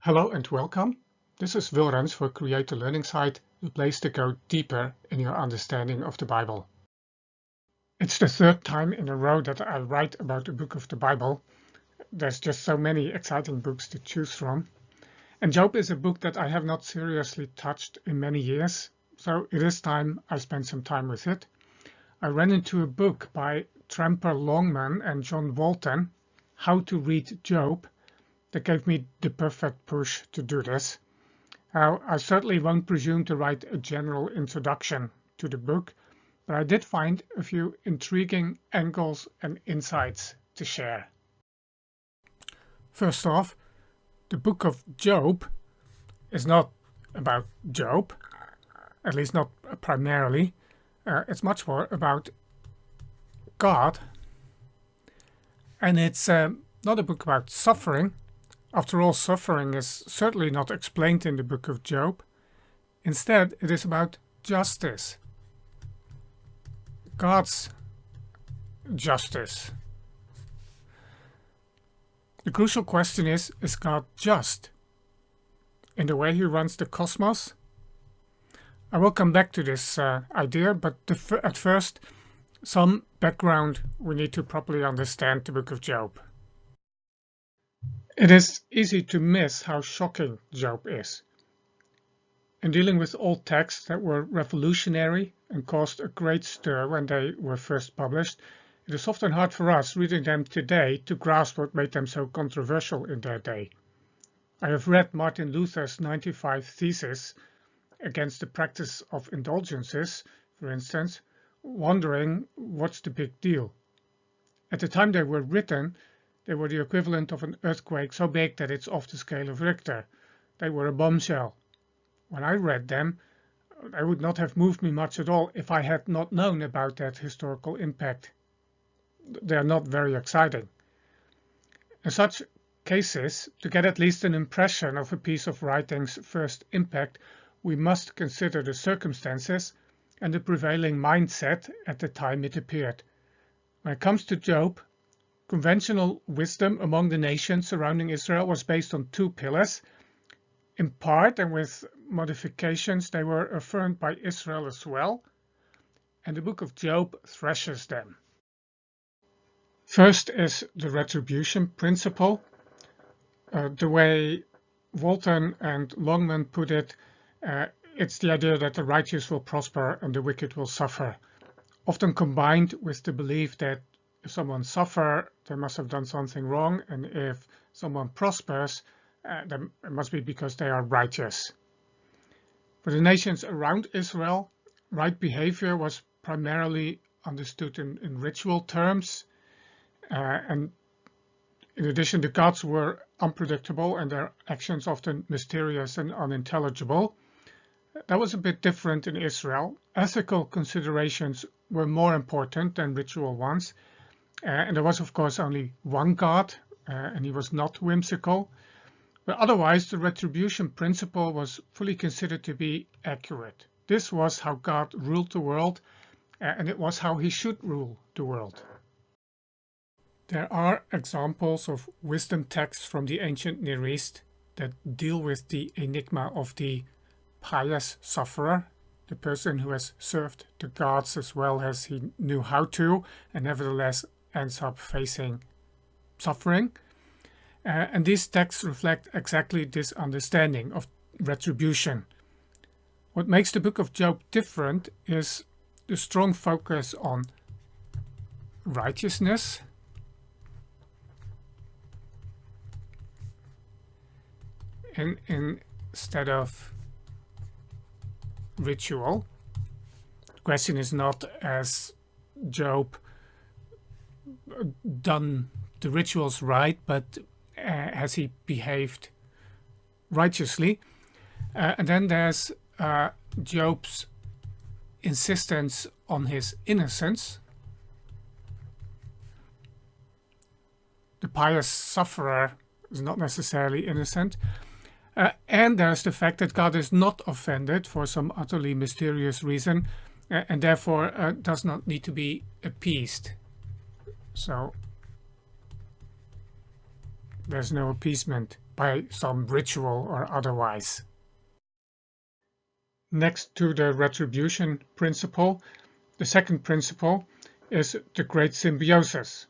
Hello and welcome. This is Wilrens for Create a Learning Site, the place to go deeper in your understanding of the Bible. It's the third time in a row that I write about a book of the Bible. There's just so many exciting books to choose from. And Job is a book that I have not seriously touched in many years, so it is time I spend some time with it. I ran into a book by Tramper Longman and John Walton, How to Read Job, that gave me the perfect push to do this. I certainly won't presume to write a general introduction to the book, but I did find a few intriguing angles and insights to share. First off, the book of Job is not about Job, at least not primarily. It's much more about God, and it's not a book about suffering. After all, suffering is certainly not explained in the book of Job. Instead, it is about justice. God's justice. The crucial question is God just in the way he runs the cosmos? I will come back to this idea, but at first, some background we need to properly understand the book of Job. It is easy to miss how shocking Job is. In dealing with old texts that were revolutionary and caused a great stir when they were first published, it is often hard for us reading them today to grasp what made them so controversial in their day. I have read Martin Luther's 95 Theses against the practice of indulgences, for instance, wondering what's the big deal. At the time they were written, they were the equivalent of an earthquake so big that it's off the scale of Richter. They were a bombshell. When I read them, they would not have moved me much at all if I had not known about that historical impact. They are not very exciting. In such cases, to get at least an impression of a piece of writing's first impact, we must consider the circumstances and the prevailing mindset at the time it appeared. When it comes to Job, conventional wisdom among the nations surrounding Israel was based on two pillars. In part, and with modifications, they were affirmed by Israel as well, and the book of Job threshes them. First is the retribution principle. The way Walton and Longman put it, it's the idea that the righteous will prosper and the wicked will suffer, often combined with the belief that if someone suffers, they must have done something wrong, and if someone prospers, then it must be because they are righteous. For the nations around Israel, right behavior was primarily understood in ritual terms, and in addition, the gods were unpredictable and their actions often mysterious and unintelligible. That was a bit different in Israel. Ethical considerations were more important than ritual ones. And there was, of course, only one God, and he was not whimsical. But otherwise, the retribution principle was fully considered to be accurate. This was how God ruled the world, and it was how he should rule the world. There are examples of wisdom texts from the ancient Near East that deal with the enigma of the pious sufferer, the person who has served the gods as well as he knew how to, and nevertheless ends up facing suffering. And these texts reflect exactly this understanding of retribution. What makes the book of Job different is the strong focus on righteousness and instead of ritual. The question is not, has Job done the rituals right, but has he behaved righteously? And then there's Job's insistence on his innocence. The pious sufferer is not necessarily innocent. And there's the fact that God is not offended for some utterly mysterious reason, and therefore does not need to be appeased. So there's no appeasement by some ritual or otherwise. Next to the retribution principle, the second principle is the great symbiosis.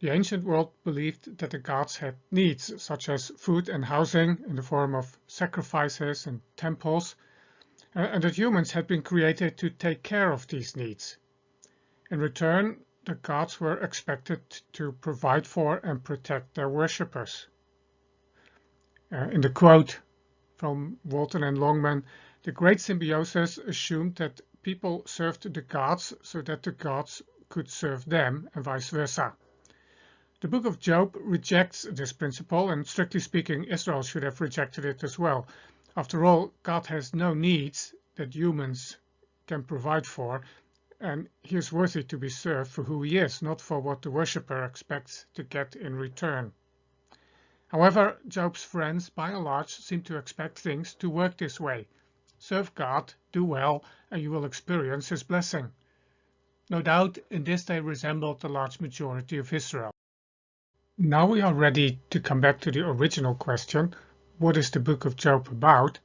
The ancient world believed that the gods had needs, such as food and housing in the form of sacrifices and temples, and that humans had been created to take care of these needs. In return, the gods were expected to provide for and protect their worshippers. In the quote from Walton and Longman, the great symbiosis assumed that people served the gods so that the gods could serve them and vice versa. The Book of Job rejects this principle, and strictly speaking, Israel should have rejected it as well. After all, God has no needs that humans can provide for, and he is worthy to be served for who he is, not for what the worshipper expects to get in return. However, Job's friends, by and large, seem to expect things to work this way. Serve God, do well, and you will experience his blessing. No doubt, in this they resembled the large majority of Israel. Now we are ready to come back to the original question, what is the Book of Job about?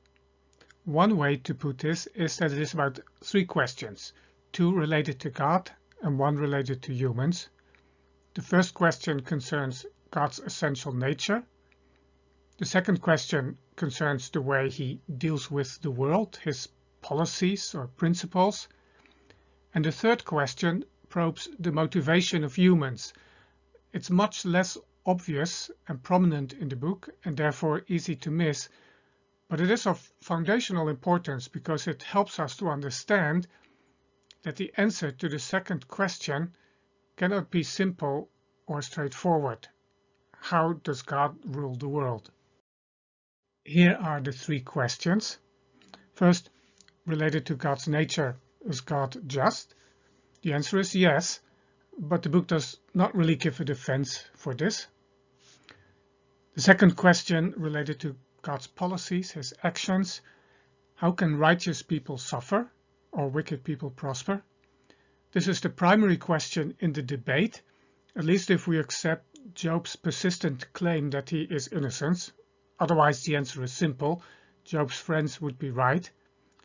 One way to put this is that it is about three questions, two related to God and one related to humans. The first question concerns God's essential nature. The second question concerns the way he deals with the world, his policies or principles. And the third question probes the motivation of humans. It's much less obvious and prominent in the book and therefore easy to miss, but it is of foundational importance because it helps us to understand that the answer to the second question cannot be simple or straightforward. How does God rule the world? Here are the three questions. First, related to God's nature, is God just? The answer is yes, but the book does not really give a defense for this. The second question related to God's policies, his actions. How can righteous people suffer or wicked people prosper? This is the primary question in the debate, at least if we accept Job's persistent claim that he is innocent. Otherwise, the answer is simple. Job's friends would be right.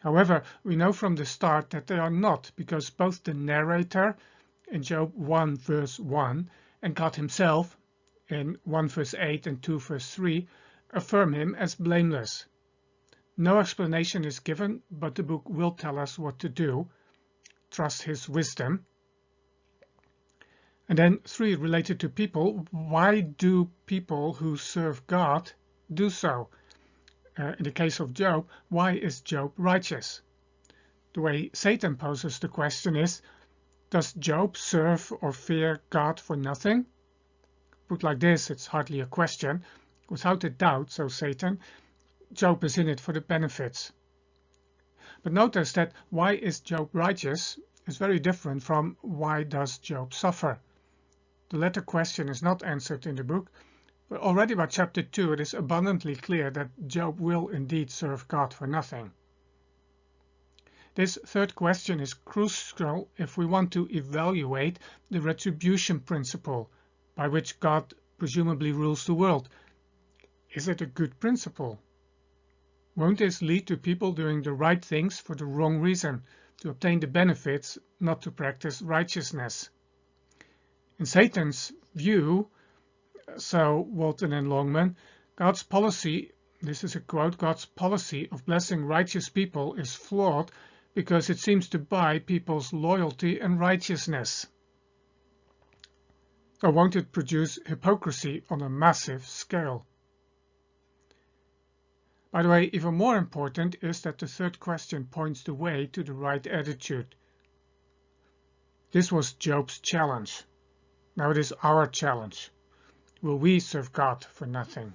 However, we know from the start that they are not, because both the narrator in Job 1 verse 1 and God himself in 1 verse 8 and 2 verse 3 affirm him as blameless. No explanation is given, but the book will tell us what to do. Trust his wisdom. And then 3, related to people. Why do people who serve God do so? In the case of Job, why is Job righteous? The way Satan poses the question is, does Job serve or fear God for nothing? Put like this, it's hardly a question. Without a doubt, so Satan, Job is in it for the benefits. But notice that why is Job righteous is very different from why does Job suffer. The latter question is not answered in the book, but already by chapter 2 it is abundantly clear that Job will indeed serve God for nothing. This third question is crucial if we want to evaluate the retribution principle by which God presumably rules the world. Is it a good principle? Won't this lead to people doing the right things for the wrong reason, to obtain the benefits, not to practice righteousness? In Satan's view, so Walton and Longman, God's policy, this is a quote, God's policy of blessing righteous people is flawed because it seems to buy people's loyalty and righteousness. Or won't it produce hypocrisy on a massive scale? By the way, even more important is that the third question points the way to the right attitude. This was Job's challenge. Now it is our challenge. Will we serve God for nothing?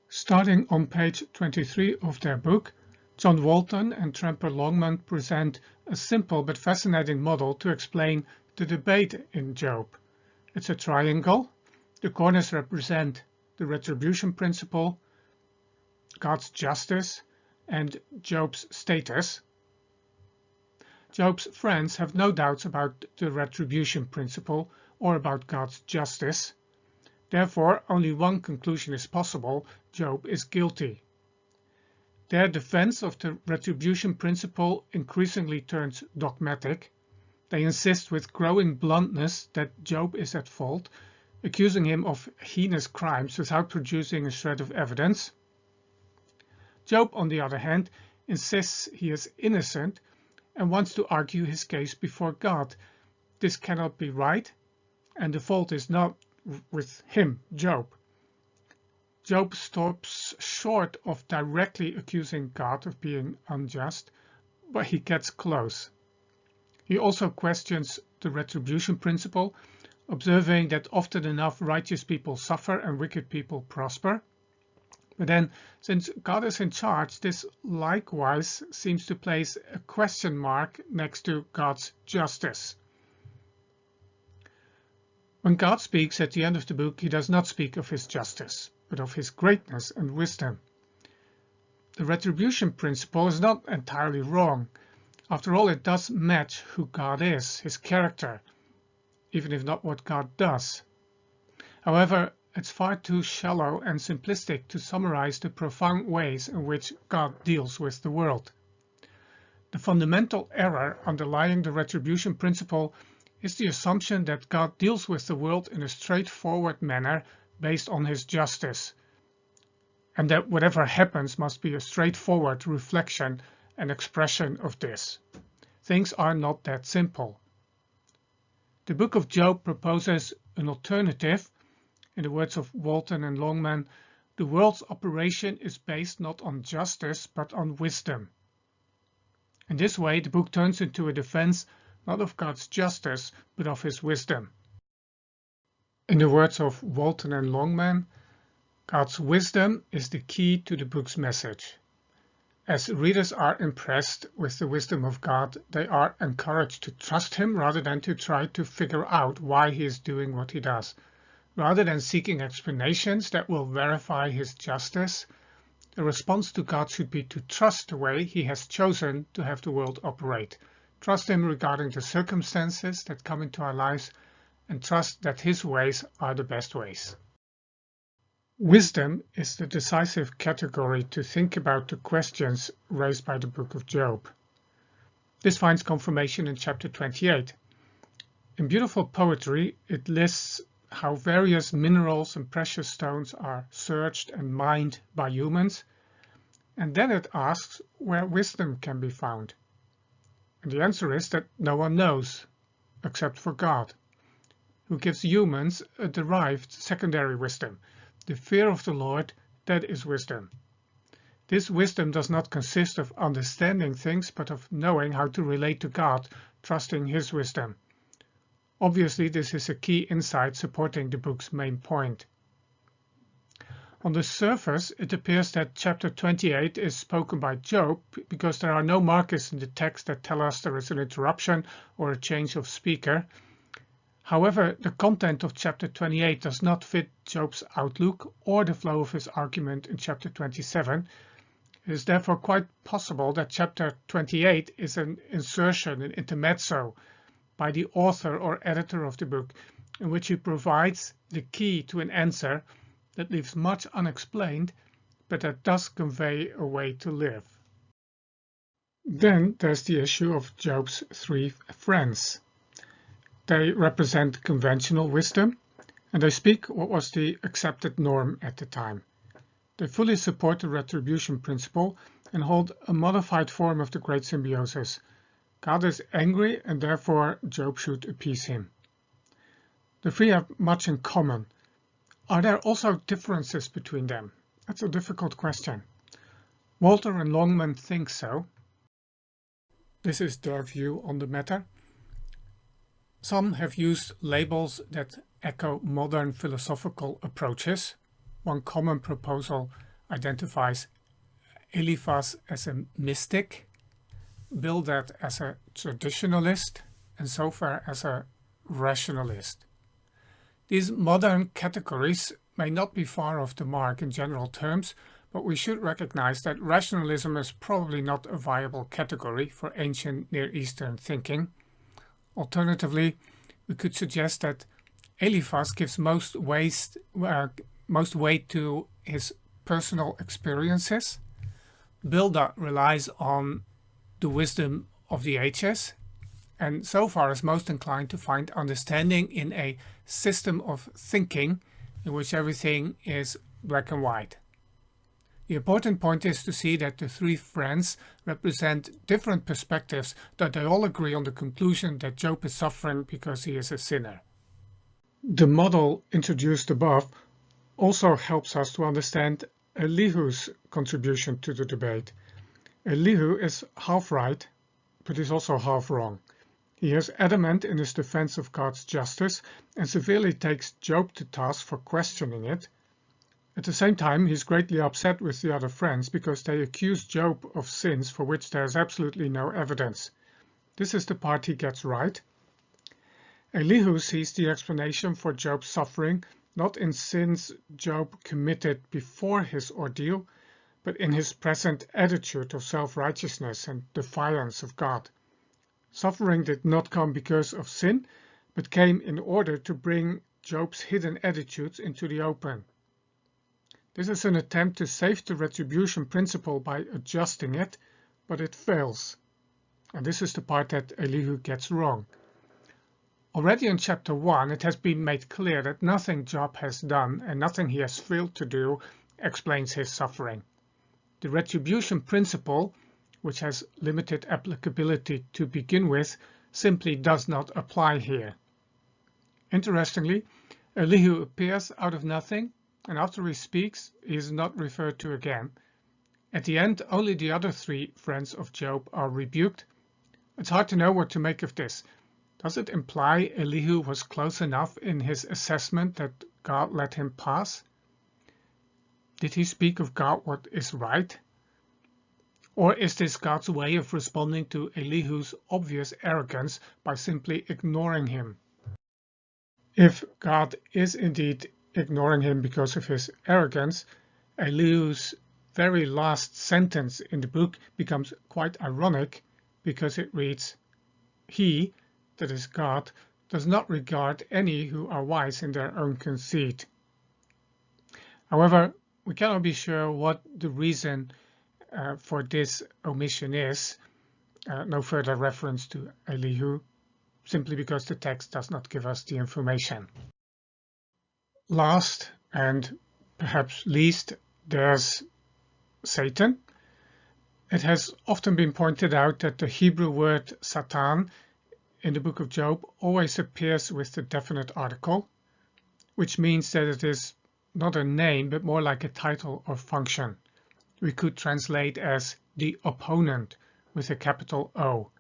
Starting on page 23 of their book, John Walton and Tremper Longman present a simple but fascinating model to explain the debate in Job. It's a triangle. The corners represent the retribution principle, God's justice, and Job's status. Job's friends have no doubts about the retribution principle or about God's justice. Therefore, only one conclusion is possible: Job is guilty. Their defense of the retribution principle increasingly turns dogmatic. They insist with growing bluntness that Job is at fault, accusing him of heinous crimes without producing a shred of evidence. Job, on the other hand, insists he is innocent and wants to argue his case before God. This cannot be right, and the fault is not with him, Job. Job stops short of directly accusing God of being unjust, but he gets close. He also questions the retribution principle, observing that often enough righteous people suffer and wicked people prosper. But then, since God is in charge, this likewise seems to place a question mark next to God's justice. When God speaks at the end of the book, he does not speak of his justice, but of his greatness and wisdom. The retribution principle is not entirely wrong. After all, it does match who God is, his character, even if not what God does. However, it's far too shallow and simplistic to summarize the profound ways in which God deals with the world. The fundamental error underlying the retribution principle is the assumption that God deals with the world in a straightforward manner based on his justice, and that whatever happens must be a straightforward reflection and expression of this. Things are not that simple. The book of Job proposes an alternative. In the words of Walton and Longman, the world's operation is based not on justice but on wisdom. In this way, the book turns into a defense not of God's justice but of his wisdom. In the words of Walton and Longman, God's wisdom is the key to the book's message. As readers are impressed with the wisdom of God, they are encouraged to trust him rather than to try to figure out why he is doing what he does. Rather than seeking explanations that will verify his justice, the response to God should be to trust the way he has chosen to have the world operate. Trust him regarding the circumstances that come into our lives, and trust that his ways are the best ways. Wisdom is the decisive category to think about the questions raised by the book of Job. This finds confirmation in chapter 28. In beautiful poetry, it lists how various minerals and precious stones are searched and mined by humans, and then it asks where wisdom can be found. And the answer is that no one knows, except for God, who gives humans a derived secondary wisdom. The fear of the Lord, that is wisdom. This wisdom does not consist of understanding things, but of knowing how to relate to God, trusting his wisdom. Obviously, this is a key insight supporting the book's main point. On the surface, it appears that chapter 28 is spoken by Job because there are no markers in the text that tell us there is an interruption or a change of speaker. However, the content of chapter 28 does not fit Job's outlook or the flow of his argument in chapter 27. It is therefore quite possible that chapter 28 is an insertion, an intermezzo, by the author or editor of the book, in which he provides the key to an answer that leaves much unexplained, but that does convey a way to live. Then there's the issue of Job's three friends. They represent conventional wisdom, and they speak what was the accepted norm at the time. They fully support the retribution principle and hold a modified form of the great symbiosis. God is angry, and therefore Job should appease him. The three have much in common. Are there also differences between them? That's a difficult question. Walter and Longman think so. This is their view on the matter. Some have used labels that echo modern philosophical approaches. One common proposal identifies Eliphaz as a mystic, Bildad as a traditionalist, and Zophar as a rationalist. These modern categories may not be far off the mark in general terms, but we should recognize that rationalism is probably not a viable category for ancient Near Eastern thinking. Alternatively, we could suggest that Eliphaz gives most weight to his personal experiences. Bildad relies on the wisdom of the ages, and so far is most inclined to find understanding in a system of thinking in which everything is black and white. The important point is to see that the three friends represent different perspectives, that they all agree on the conclusion that Job is suffering because he is a sinner. The model introduced above also helps us to understand Elihu's contribution to the debate. Elihu is half right, but is also half wrong. He is adamant in his defense of God's justice and severely takes Job to task for questioning it. At the same time, he's greatly upset with the other friends because they accuse Job of sins for which there is absolutely no evidence. This is the part he gets right. Elihu sees the explanation for Job's suffering not in sins Job committed before his ordeal, but in his present attitude of self-righteousness and defiance of God. Suffering did not come because of sin, but came in order to bring Job's hidden attitudes into the open. This is an attempt to save the retribution principle by adjusting it, but it fails. And this is the part that Elihu gets wrong. Already in chapter 1, it has been made clear that nothing Job has done and nothing he has failed to do explains his suffering. The retribution principle, which has limited applicability to begin with, simply does not apply here. Interestingly, Elihu appears out of nothing, and after he speaks, he is not referred to again. At the end, only the other three friends of Job are rebuked. It's hard to know what to make of this. Does it imply Elihu was close enough in his assessment that God let him pass? Did he speak of God what is right? Or is this God's way of responding to Elihu's obvious arrogance by simply ignoring him? If God is indeed ignoring him because of his arrogance, Elihu's very last sentence in the book becomes quite ironic because it reads, "He," that is God, "does not regard any who are wise in their own conceit." However, we cannot be sure what the reason for this omission is. No further reference to Elihu, simply because the text does not give us the information. Last, and perhaps least, there's Satan. It has often been pointed out that the Hebrew word Satan in the book of Job always appears with the definite article, which means that it is not a name, but more like a title or function. We could translate as the opponent with a capital O.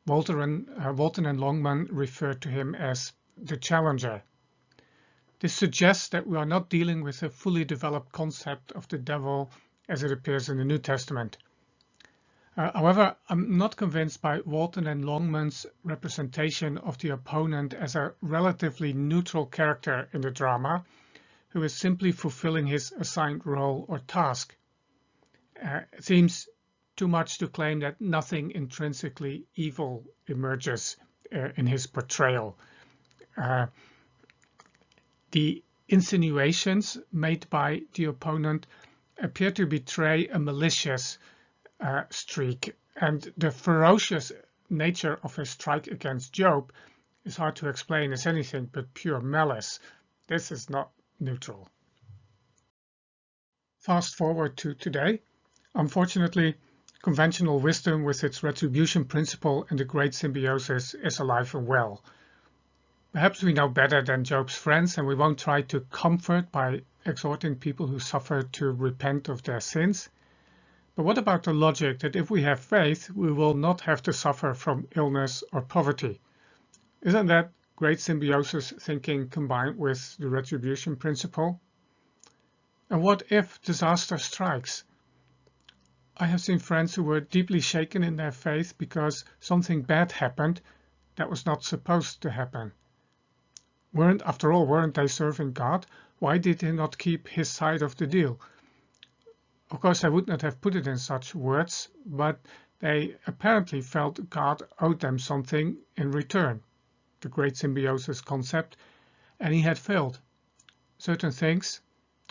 Walton and Longman referred to him as the challenger. This suggests that we are not dealing with a fully developed concept of the devil as it appears in the New Testament. However, I'm not convinced by Walton and Longman's representation of the opponent as a relatively neutral character in the drama, who is simply fulfilling his assigned role or task. It seems too much to claim that nothing intrinsically evil emerges in his portrayal. The insinuations made by the opponent appear to betray a malicious streak, and the ferocious nature of his strike against Job is hard to explain as anything but pure malice. This is not neutral. Fast forward to today. Unfortunately, conventional wisdom with its retribution principle and the great symbiosis is alive and well. Perhaps we know better than Job's friends, and we won't try to comfort by exhorting people who suffer to repent of their sins. But what about the logic that if we have faith, we will not have to suffer from illness or poverty? Isn't that great symbiosis thinking combined with the retribution principle? And what if disaster strikes? I have seen friends who were deeply shaken in their faith because something bad happened that was not supposed to happen. After all, weren't they serving God? Why did they not keep his side of the deal? Of course, I would not have put it in such words, but they apparently felt God owed them something in return, the great symbiosis concept, and he had failed. Certain things,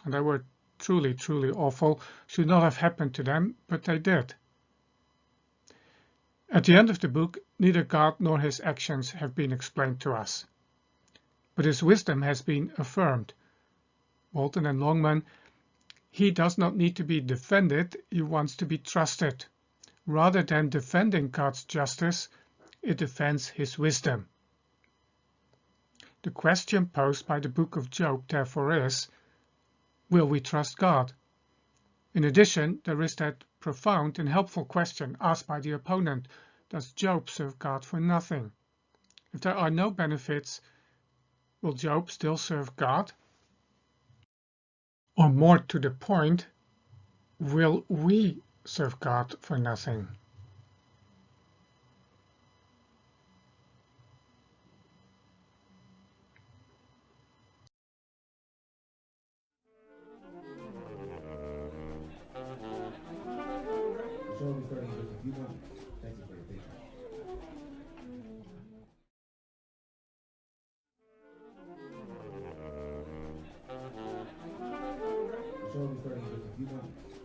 and they were truly, truly awful, should not have happened to them, but they did. At the end of the book, neither God nor his actions have been explained to us, but his wisdom has been affirmed. Walton and Longman, he does not need to be defended, he wants to be trusted. Rather than defending God's justice, it defends his wisdom. The question posed by the book of Job, therefore, is, will we trust God? In addition, there is that profound and helpful question asked by the opponent, does Job serve God for nothing? If there are no benefits, will Job still serve God? Or more to the point, will we serve God for nothing? The show will be starting in just a few moments. Thank you for your patience. The show will be starting in just a few moments.